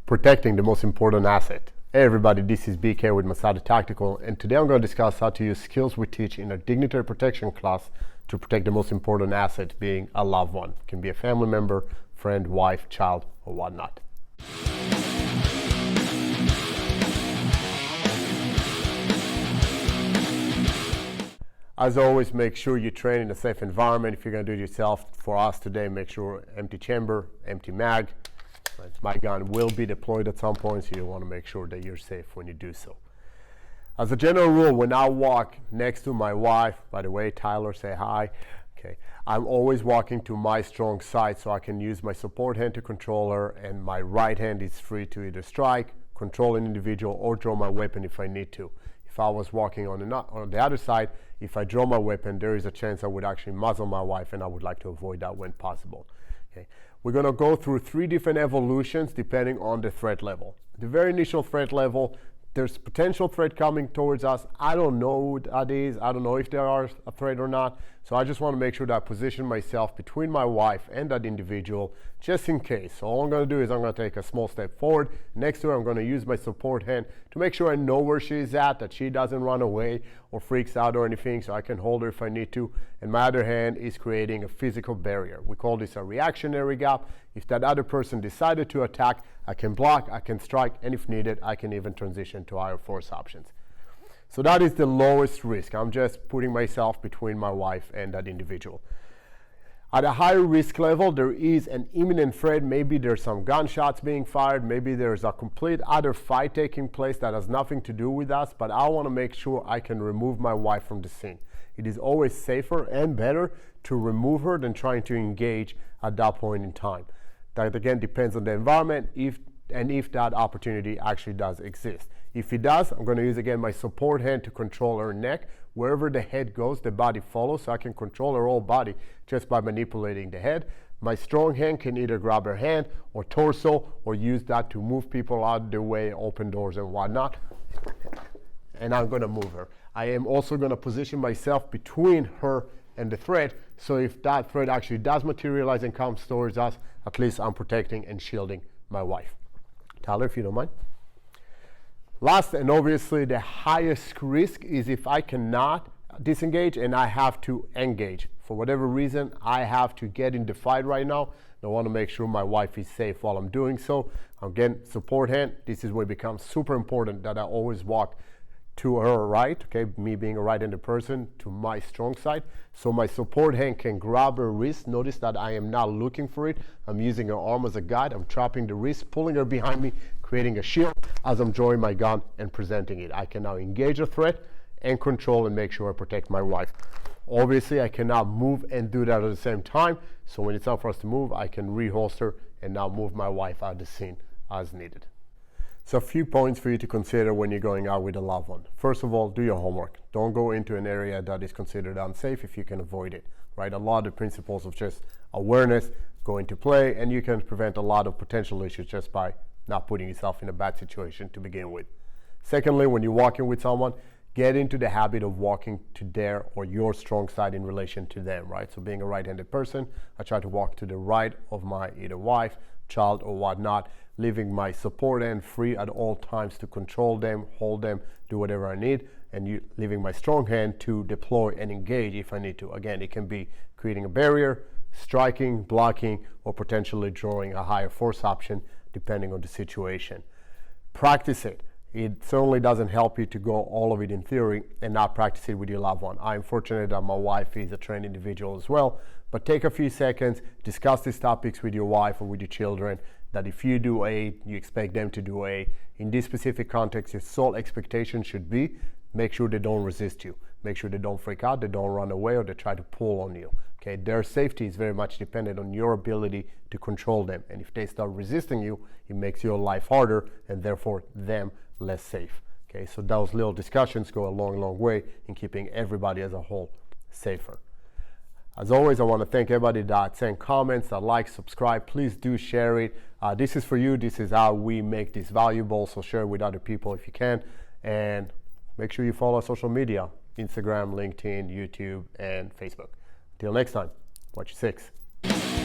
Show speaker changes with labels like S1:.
S1: protecting the most important asset. Hey everybody, this is BK with Masada Tactical, and today I'm going to discuss how to use skills we teach in a dignitary protection class to protect the most important asset, being a loved one. It can be a family member, friend, wife, child, or whatnot. As always, make sure you train in a safe environment. If you're going to do it yourself, for us today, make sure empty chamber, empty mag. My gun will be deployed at some point, so you want to make sure that you're safe when you do so. As a general rule, when I walk next to my wife, by the way, Tyler, say hi. Okay, I'm always walking to my strong side so I can use my support hand to control her, and my right hand is free to either strike, control an individual, or draw my weapon if I need to. If I was walking on the other side, if I draw my weapon, there is a chance I would actually muzzle my wife, and I would like to avoid that when possible. Okay. We're going to go through 3 different evolutions depending on the threat level. The very initial threat level, there's potential threat coming towards us. I don't know who that is. I don't know if there are a threat or not. So I just want to make sure that I position myself between my wife and that individual just in case. So all I'm going to do is I'm going to take a small step forward. Next to her, I'm going to use my support hand to make sure I know where she is at, that she doesn't run away or freaks out or anything, so I can hold her if I need to. And my other hand is creating a physical barrier. We call this a reactionary gap. If that other person decided to attack, I can block, I can strike, and if needed, I can even transition to higher force options. So that is the lowest risk. I'm just putting myself between my wife and that individual. At a higher risk level, there is an imminent threat. Maybe there's some gunshots being fired. Maybe there's a complete other fight taking place that has nothing to do with us, but I want to make sure I can remove my wife from the scene. It is always safer and better to remove her than trying to engage at that point in time. That again depends on the environment, if that opportunity actually does exist. If it does, I'm going to use again my support hand to control her neck. Wherever the head goes, the body follows, so I can control her whole body just by manipulating the head. My strong hand can either grab her hand or torso, or use that to move people out of the way, open doors and whatnot. And I'm going to move her. I am also going to position myself between her and the threat, so if that threat actually does materialize and comes towards us, at least I'm protecting and shielding my wife. Tyler, if you don't mind. Last and obviously the highest risk is if I cannot disengage and I have to engage. For whatever reason, I have to get in the fight right now. I want to make sure my wife is safe while I'm doing so. Again, support hand. This is where it becomes super important that I always walk to her right, okay, me being a right-handed person, to my strong side. So my support hand can grab her wrist. Notice that I am not looking for it. I'm using her arm as a guide. I'm trapping the wrist, pulling her behind me, creating a shield as I'm drawing my gun and presenting it. I can now engage a threat and control and make sure I protect my wife. Obviously, I cannot move and do that at the same time. So when it's time for us to move, I can reholster and now move my wife out of the scene as needed. So a few points for you to consider when you're going out with a loved one. First of all, do your homework. Don't go into an area that is considered unsafe if you can avoid it, right? A lot of principles of just awareness go into play, and you can prevent a lot of potential issues just by not putting yourself in a bad situation to begin with. Secondly, when you're walking with someone, get into the habit of walking to their or your strong side in relation to them, right? So being a right-handed person, I try to walk to the right of my either wife, child, or whatnot, leaving my support hand free at all times to control them, hold them, do whatever I need, and leaving my strong hand to deploy and engage if I need to. Again, it can be creating a barrier, striking, blocking, or potentially drawing a higher force option depending on the situation. Practice it. It certainly doesn't help you to go all of it in theory and not practice it with your loved one. I'm fortunate that my wife is a trained individual as well, but take a few seconds, discuss these topics with your wife or with your children, that if you do A, you expect them to do A. In this specific context, your sole expectation should be, make sure they don't resist you. Make sure they don't freak out, they don't run away, or they try to pull on you. Okay, their safety is very much dependent on your ability to control them. And if they start resisting you, it makes your life harder and therefore them less safe. Okay, so those little discussions go a long, long way in keeping everybody as a whole safer. As always, I want to thank everybody that sent comments, that like, subscribe. Please do share it. This is for you. This is how we make this valuable. So share it with other people if you can. And make sure you follow our social media, Instagram, LinkedIn, YouTube, and Facebook. Till next time, watch your 6.